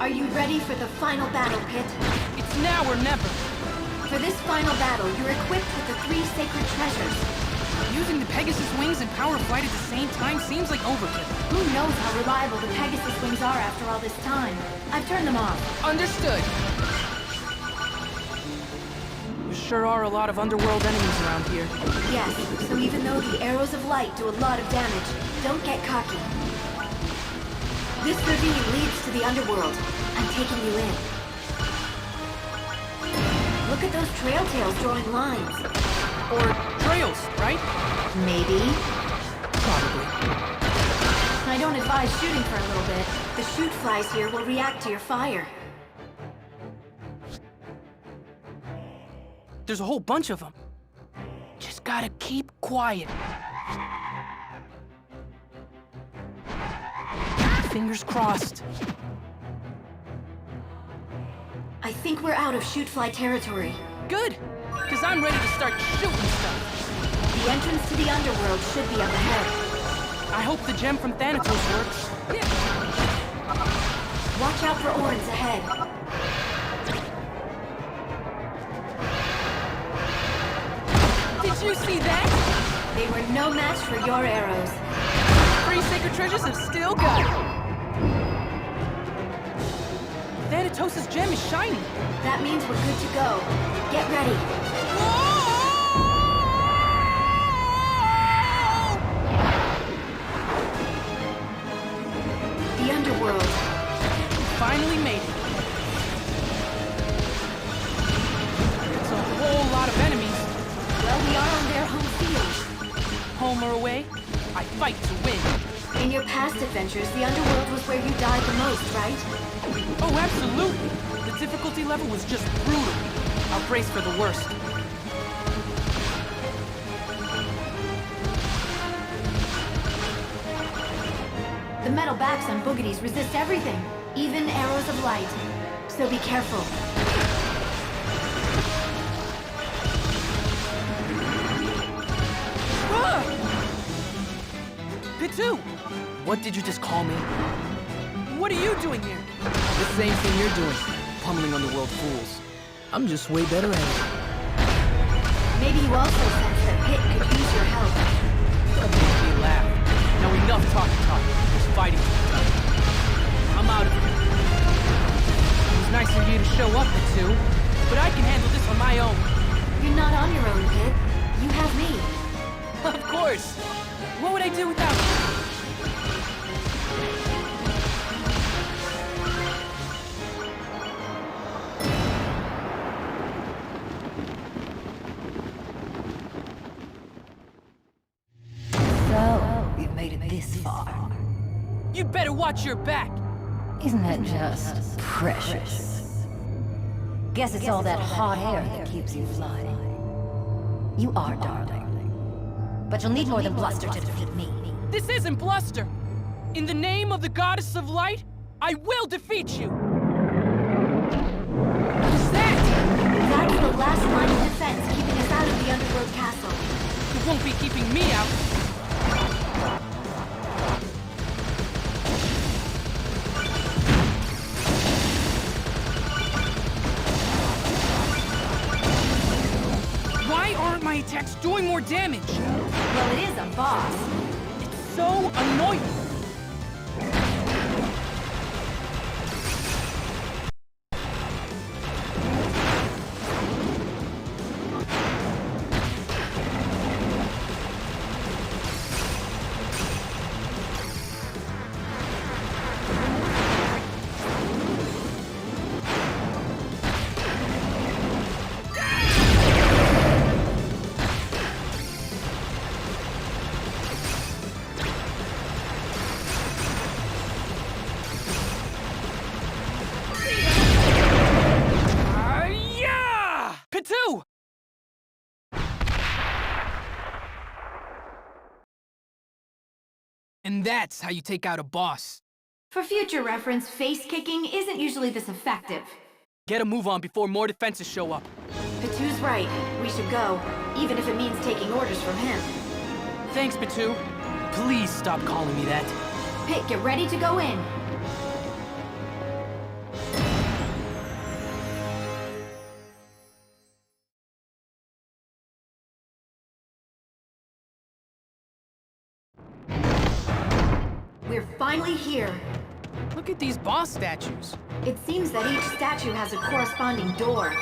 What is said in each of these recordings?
Are you ready for the final battle, Pit? It's now or never. For this final battle, you're equipped with the 3 sacred treasures. Using the Pegasus wings and power of flight at the same time seems like overkill. Who knows how reliable the Pegasus wings are after all this time? I've turned them off. Understood. There sure are a lot of underworld enemies around here. Yes, so even though the arrows of light do a lot of damage, don't get cocky. This ravine leads to the underworld. I'm taking you in. Look at those trail tails drawing lines. Or trails, right? Maybe. Probably. I don't advise shooting for a little bit. The shoot flies here will react to your fire. There's a whole bunch of them. Just gotta keep quiet. Fingers crossed. I think we're out of shoot-fly territory. Good, because I'm ready to start shooting stuff. The entrance to the underworld should be up ahead. I hope the gem from Thanatos works. Watch out for Orns ahead. Did you see that? They were no match for your arrows. 3 sacred treasures have still got it. Thanatos' gem is shiny. That means we're good to go. Get ready. The underworld. Finally made it. It's a whole lot of enemies. Well, we are on their home field. Home or away, I fight to win. In your past adventures, the underworld was where you died the most, right? Oh, absolutely. The difficulty level was just brutal. I'll brace for the worst. The metal backs on boogeties resist everything, even arrows of light. So be careful. Pitu! What did you just call me? What are you doing here? The same thing you're doing, pummeling underworld fools. I'm just way better at it. Maybe you also sense that Pit could use your help. Don't make me laugh. Now enough talk. There's fighting to be done. I'm out of here. It was nice of you to show up, Pitu, but I can handle this on my own. You're not on your own, Pit. You have me. Of course. What would I do without you? So, you've made it this far. You better watch your back. Isn't that just precious? Guess it's all that hot air that keeps you flying. You are, darling. But you'll need more than bluster to defeat me. This isn't bluster. In the name of the goddess of light, I will defeat you. What is that? That's the last line of defense keeping us out of the underworld castle. It won't be keeping me out. Why aren't my attacks doing more damage? Well, it is a boss. It's so annoying. Pitu! And that's how you take out a boss. For future reference, face kicking isn't usually this effective. Get a move on before more defenses show up. Pitu's right. We should go, even if it means taking orders from him. Thanks, Pitu. Please stop calling me that. Pit, get ready to go in. We're finally here. Look at these boss statues. It seems that each statue has a corresponding door.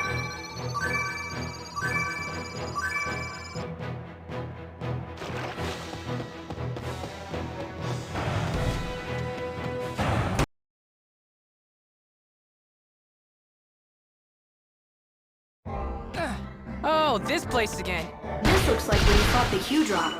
Oh, this place again. This looks like where you fought the Q drop.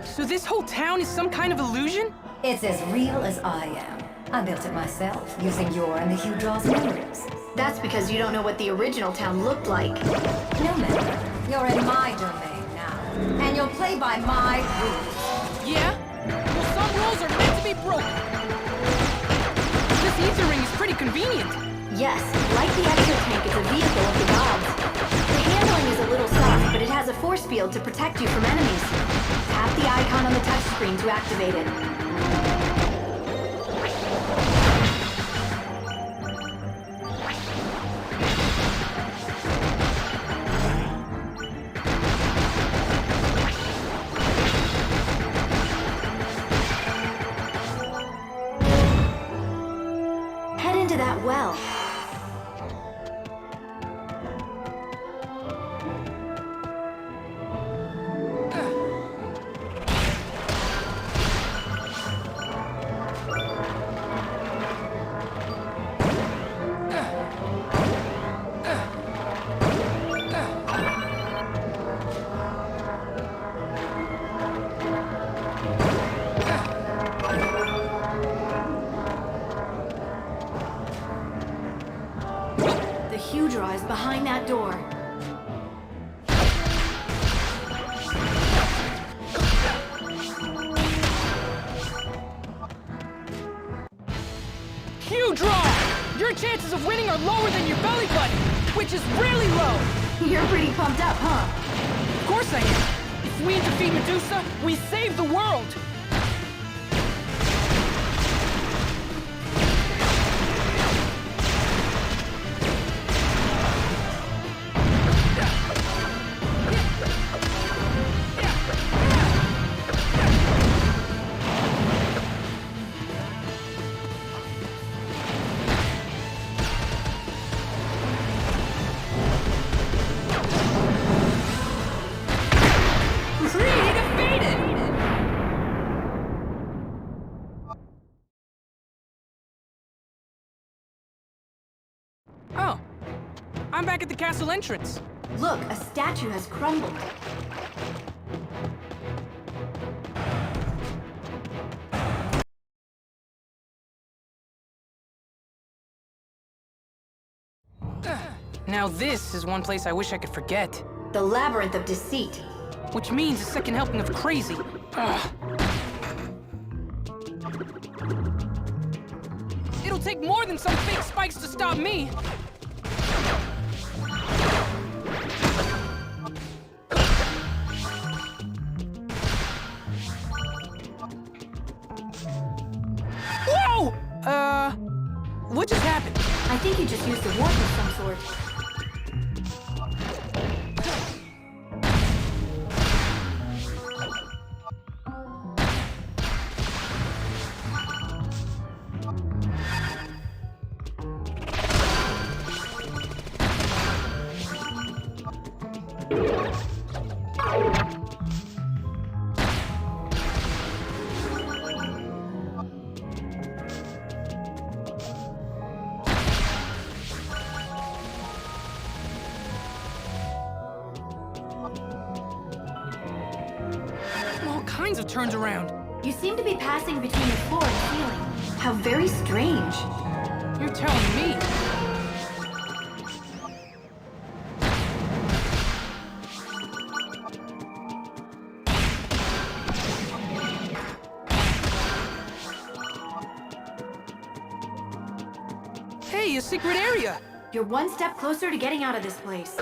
So this whole town is some kind of illusion? It's as real as I am. I built it myself, using your and the Hugh Draw's memories. That's because you don't know what the original town looked like. No matter. You're in my domain now. And you'll play by my rules. Yeah? Well, some rules are meant to be broken. This ether ring is pretty convenient. Yes, like the exo-tank, it's a vehicle of the gods. The handling is a little soft, but it has a force field to protect you from enemies. Tap the icon on the touchscreen to activate it. Head into that well. The Hydra is behind that door. Q draw! Your chances of winning are lower than your belly button, which is really low. You're pretty pumped up, huh? Of course I am. If we defeat Medusa, we save the world. Oh, I'm back at the castle entrance. Look, a statue has crumbled. Now this is one place I wish I could forget. The Labyrinth of Deceit. Which means a second helping of crazy. Ugh. It'll take more than some fake spikes to stop me. Whoa! What just happened? I think you just used a warp of some sort. Kinds of turns around. You seem to be passing between the floor and ceiling. How very strange. You're telling me. secret area. You're one step closer to getting out of this place.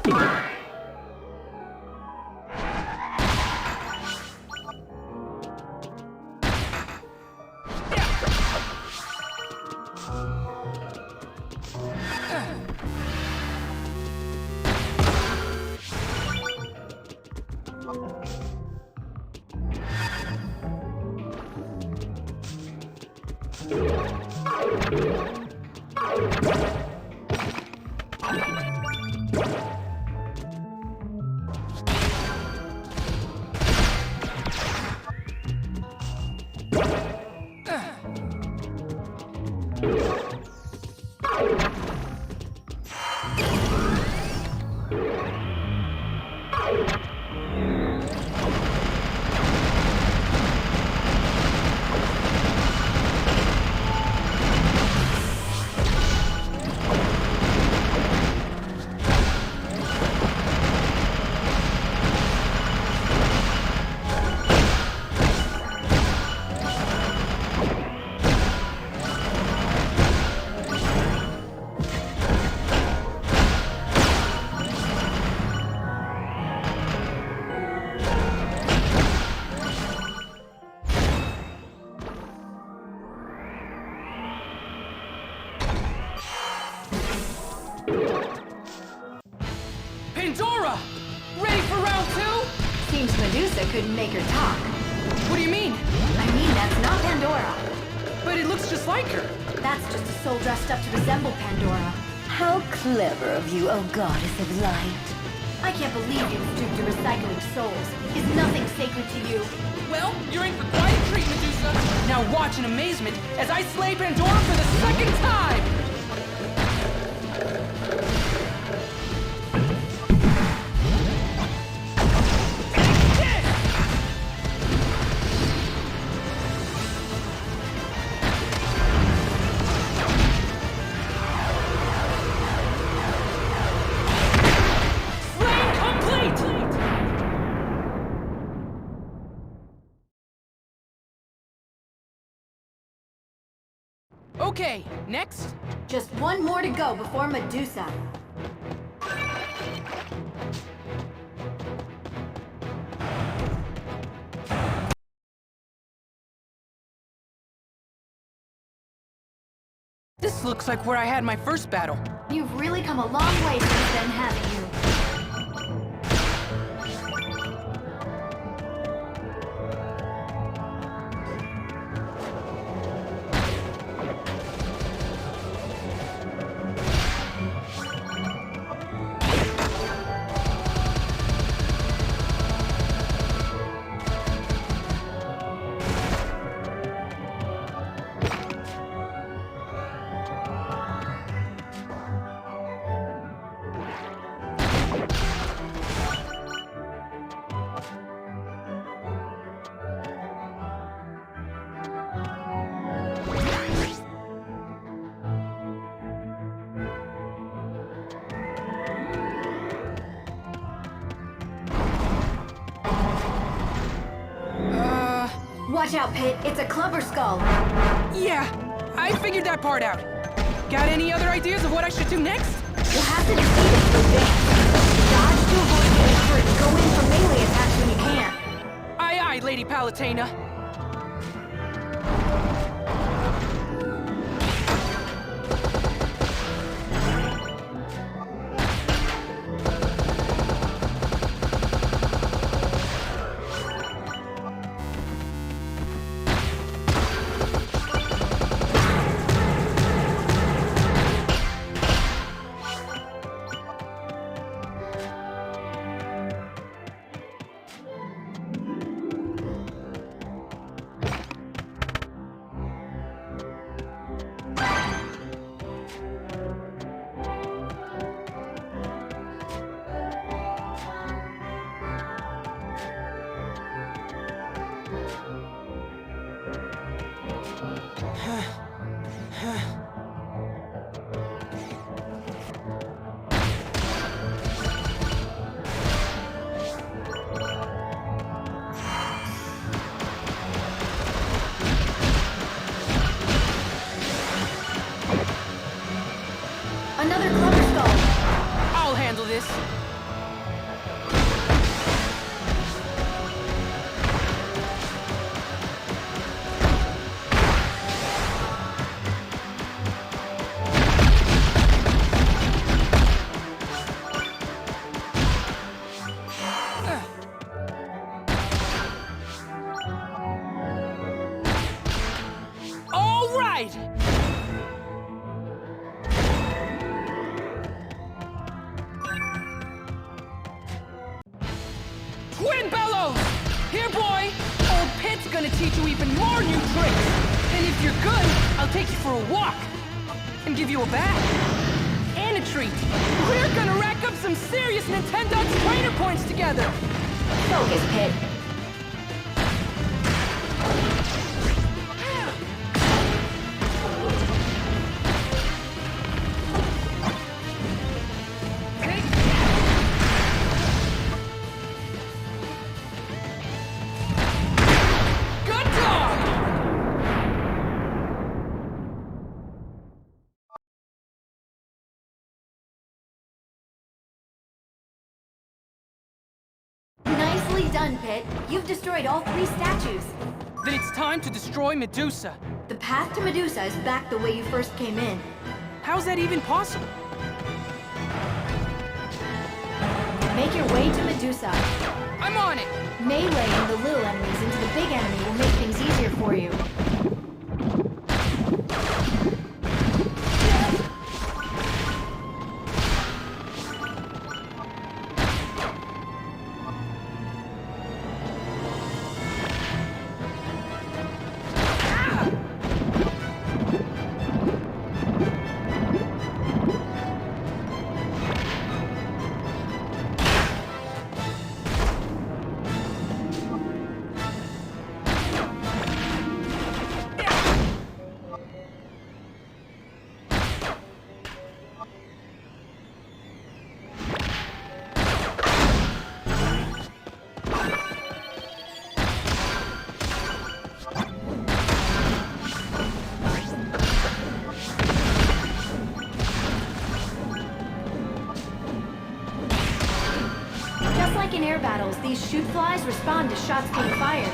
Pandora! Ready for round 2? Seems Medusa couldn't make her talk. What do you mean? I mean, that's not Pandora. But it looks just like her. That's just a soul dressed up to resemble Pandora. How clever of you, oh goddess of light. I can't believe you stooped to recycling souls. Is nothing sacred to you? Well, you're in for quite a treat, Medusa. Now watch in amazement as I slay Pandora for the second time! Okay, next. Just one more to go before Medusa. This looks like where I had my first battle. You've really come a long way since then, haven't you? Watch out, Pit. It's a clubber skull. Yeah, I figured that part out. Got any other ideas of what I should do next? You'll have to defeat it to advance. Dodge to avoid getting hurt and go in for melee attacks when you can. Aye, aye, Lady Palutena. this. Twin bellows! Here, boy! Old Pit's gonna teach you even more new tricks! And if you're good, I'll take you for a walk! And give you a bath! And a treat! We're gonna rack up some serious Nintendo's trainer points together! Focus, Pit. Nicely done, Pit. You've destroyed all 3 statues. Then it's time to destroy Medusa. The path to Medusa is back the way you first came in. How's that even possible? Make your way to Medusa. I'm on it! Meleeing the little enemies into the big enemy will make things easier for you. In air battles, these shoot flies respond to shots being fired.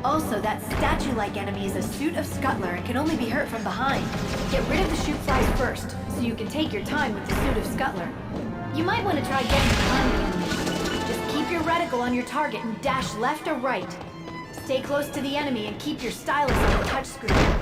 Also, that statue-like enemy is a suit of Scuttler and can only be hurt from behind. Get rid of the shoot flies first, so you can take your time with the suit of Scuttler. You might want to try getting behind the enemy. Just keep your reticle on your target and dash left or right. Stay close to the enemy and keep your stylus on the touchscreen.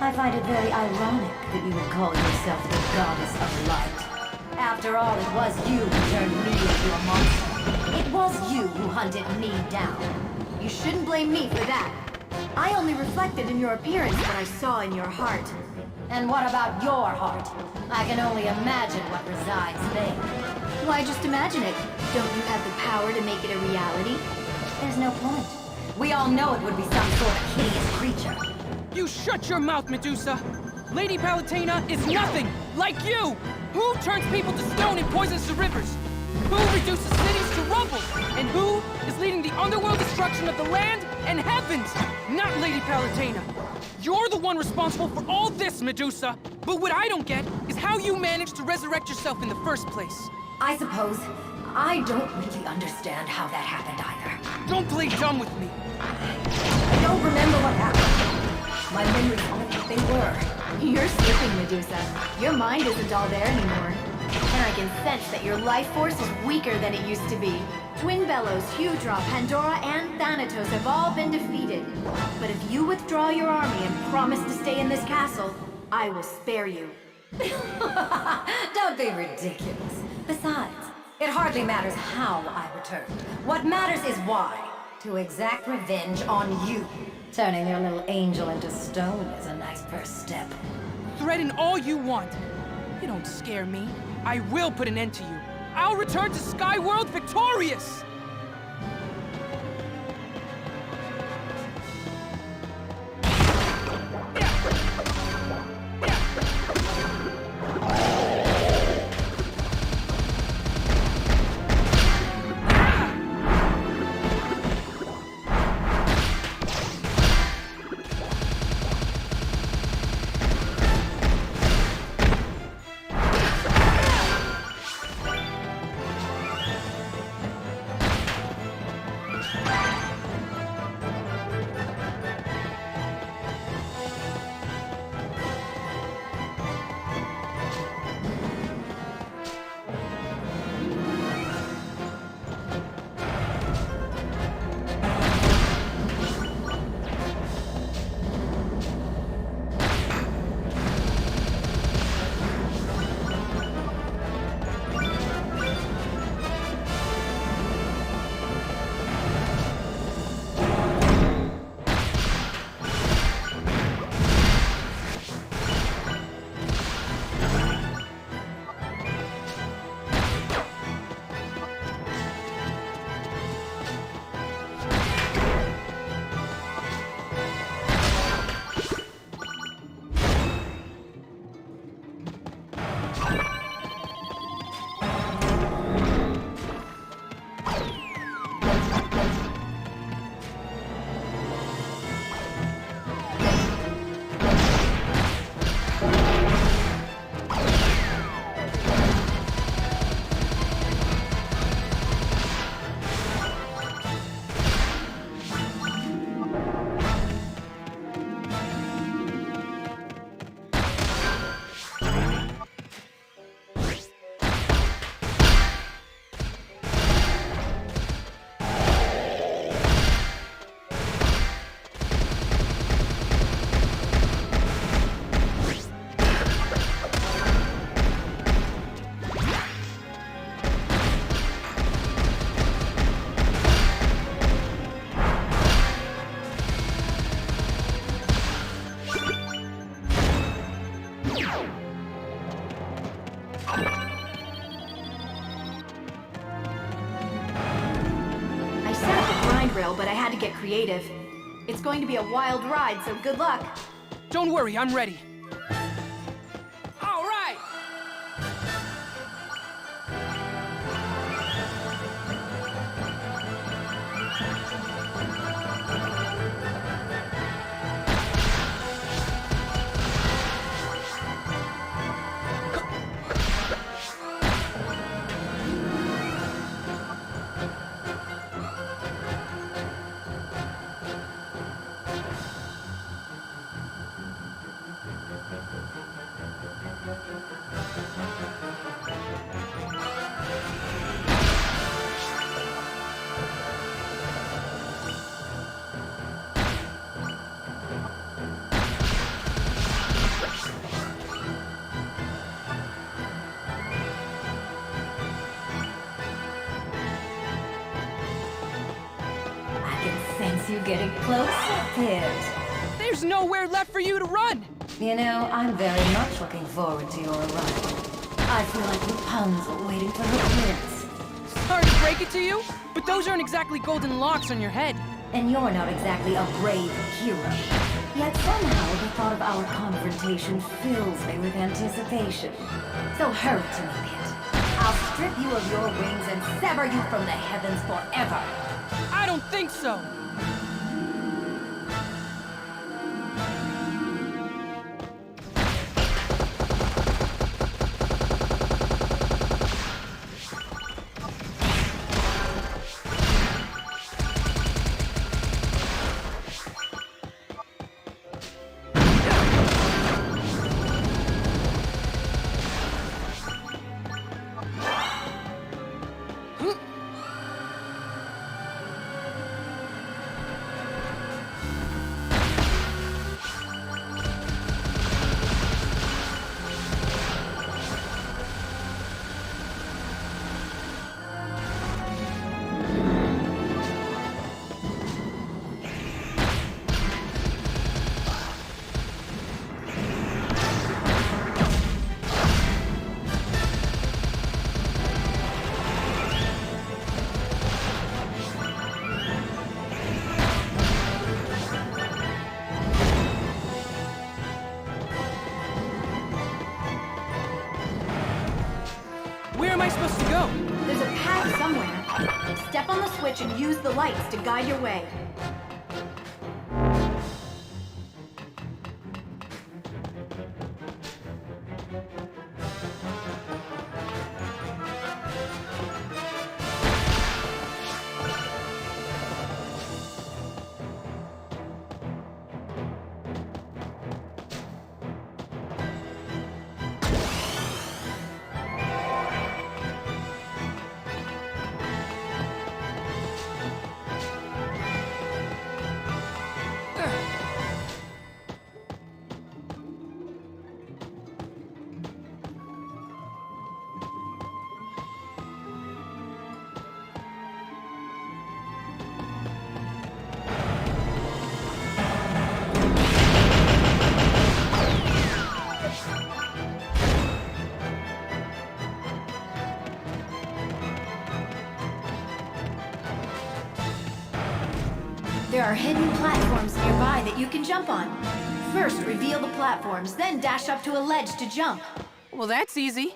I find it very ironic that you would call yourself the goddess of light. After all, it was you who turned me into a monster. It was you who hunted me down. You shouldn't blame me for that. I only reflected in your appearance what I saw in your heart. And what about your heart? I can only imagine what resides there. Why just imagine it? Don't you have the power to make it a reality? There's no point. We all know it would be some sort of hideous creature. You shut your mouth, Medusa! Lady Palutena is nothing like you! Who turns people to stone and poisons the rivers? Who reduces cities to rubble? And who is leading the underworld destruction of the land and heavens? Not Lady Palutena. You're the one responsible for all this, Medusa! But what I don't get is how you managed to resurrect yourself in the first place. I suppose I don't really understand how that happened either. Don't play dumb with me. I don't remember what happened. My memories aren't what they were. You're slipping, Medusa. Your mind isn't all there anymore. And I can sense that your life force is weaker than it used to be. Twin Bellows, Hudra, Pandora, and Thanatos have all been defeated. But if you withdraw your army and promise to stay in this castle, I will spare you. Don't be ridiculous. Besides, it hardly matters how I return. What matters is why. To exact revenge on you. Turning your little angel into stone is a nice first step. Threaten all you want. You don't scare me. I will put an end to you. I'll return to Skyworld victorious! tutorial, but I had to get creative. It's going to be a wild ride, so good luck. Don't worry, I'm ready. All right! Sense you getting close, Pit. There's nowhere left for you to run! You know, I'm very much looking forward to your arrival. I feel like Rapunzel waiting for her prince. Sorry to break it to you, but those aren't exactly golden locks on your head. And you're not exactly a brave hero. Yet somehow the thought of our confrontation fills me with anticipation. So hurry to me, Pit. I'll strip you of your wings and sever you from the heavens forever. I don't think so! Where am I supposed to go? There's a path somewhere. Step on the switch and use the lights to guide your way. There are hidden platforms nearby that you can jump on. First, reveal the platforms, then dash up to a ledge to jump. Well, that's easy.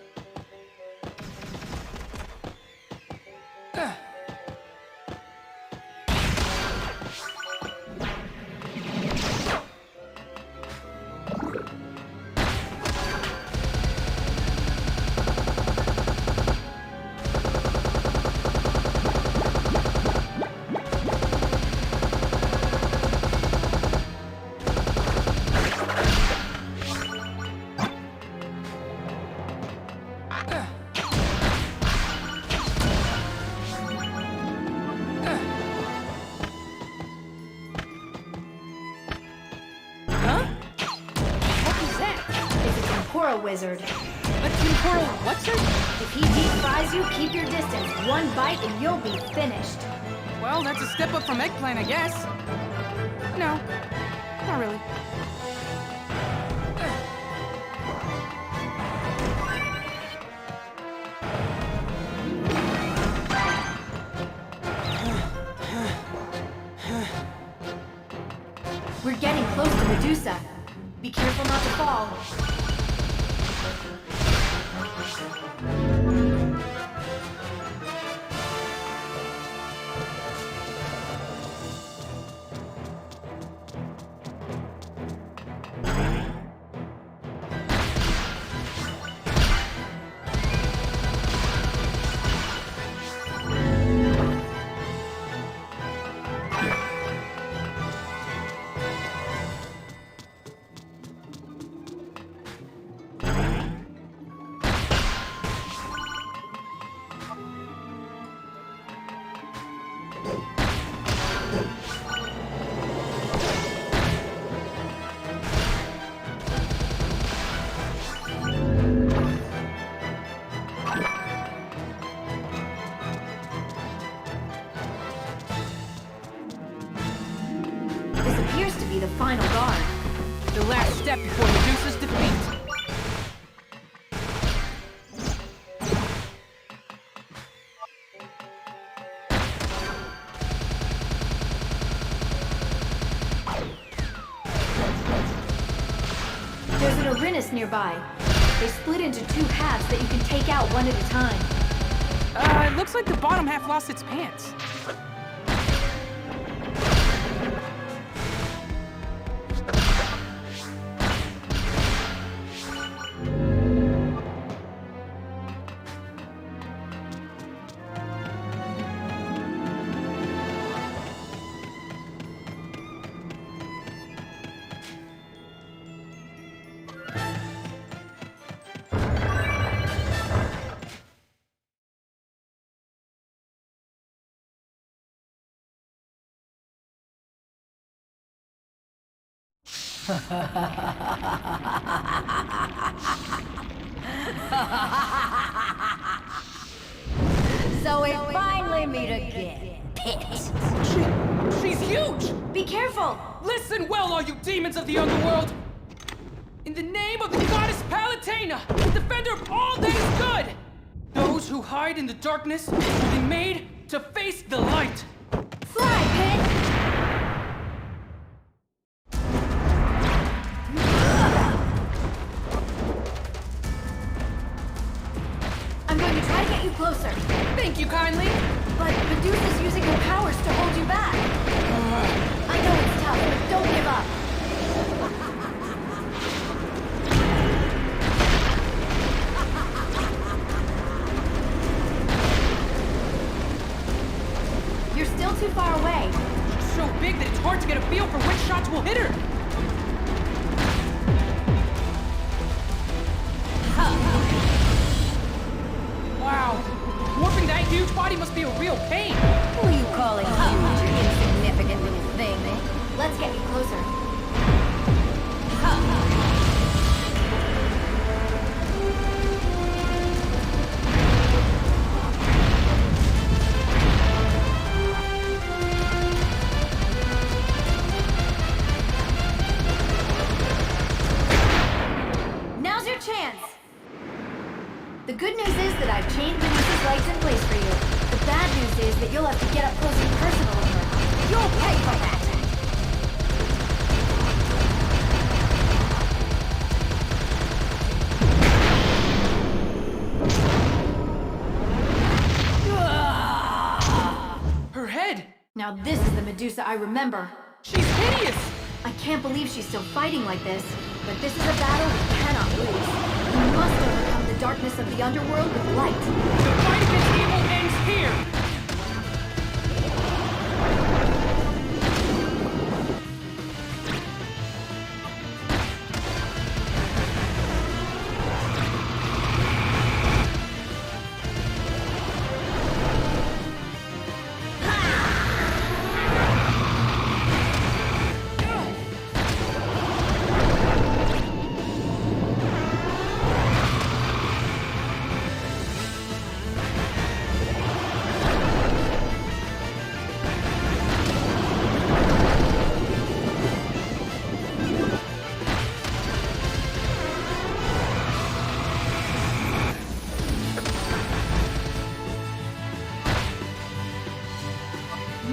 Wizard. A temporal what's it? If he deep fries you, keep your distance. One bite and you'll be finished. Well, that's a step up from eggplant, I guess. No, not really. We're getting close to Medusa. Be careful not to fall. The final guard. The last step before Medusa's defeat. There's an Icarus nearby. They split into two halves that you can take out one at a time. It looks like the bottom half lost its pants. So we finally meet again. Pit. She's huge! Be careful! Listen well, all you demons of the underworld! In the name of the goddess Palutena, the defender of all that is good! Those who hide in the darkness will be made to face the light! Fly, Pit! I'm going to try to get you closer. Thank you kindly! But Medusa's using her powers to hold you back. I know it's tough, but don't give up. You're still too far away. She's so big that it's hard to get a feel for which shots will hit her! Wow, warping that huge body must be a real pain! Who are you calling huge, you insignificant little thing? Let's get you closer. Now's your chance. The good news is that I've chained Medusa's legs in place for you. The bad news is that you'll have to get up close and personal with her. You'll pay for that! Her head! Now this is the Medusa I remember. She's hideous! I can't believe she's still fighting like this, but this is a battle we cannot lose. We must overcome the darkness of the underworld with light. The fight against evil ends here!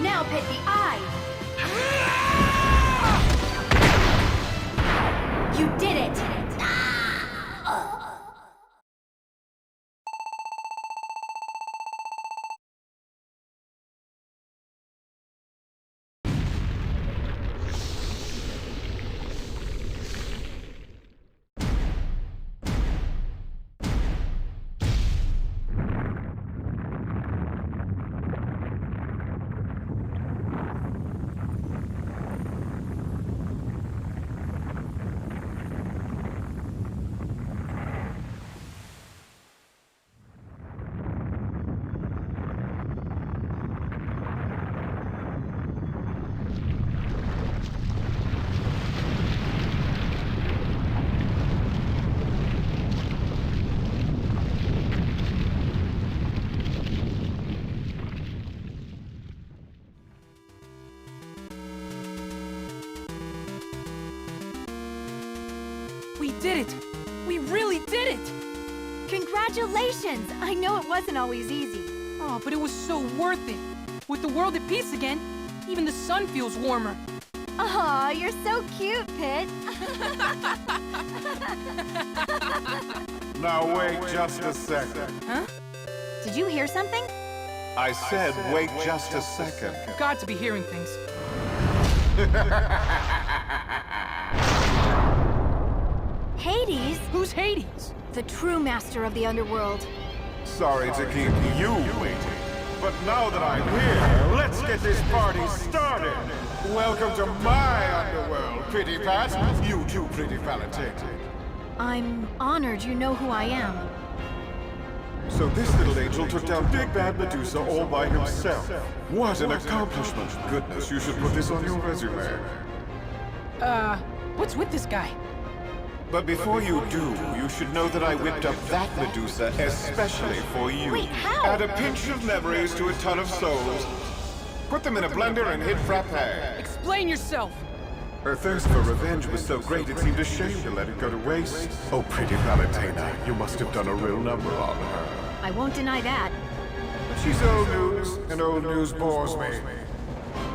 Now pit the eye! You did it! We did it! We really did it! Congratulations! I know it wasn't always easy. Oh, but it was so worth it. With the world at peace again, even the sun feels warmer. Aw, you're so cute, Pit. Now wait just a second. Huh? Did you hear something? I said wait just a second. Got to be hearing things. Hades? Who's Hades? The true master of the underworld. Sorry to keep you waiting. But now that I'm here, let's get this party started. Welcome to my underworld, Pretty Pat. You too, Pretty Valentine. I'm honored you know who I am. So this little angel took down Big Bad Medusa all by himself. What an accomplishment. Goodness, you should put this on your resume. What's with this guy? But before you do, you should know that I whipped up that Medusa especially for you. Wait, how? Add a pinch of memories to a ton of souls. Put them in a blender and hit frappe. Explain yourself! Her thirst for revenge was so great it seemed a shame to let it go to waste. Oh, Pretty Valentina, you must have done a real number on her. I won't deny that. But she's old news, and old news bores me.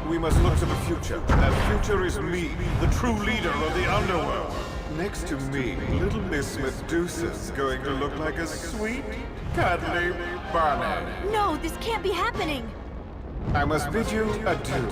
We must look to the future. That future is me, the true leader of the underworld. Next to me, little Miss Medusa's going to look like a sweet, cuddly bunny. No, this can't be happening. I must bid you adieu.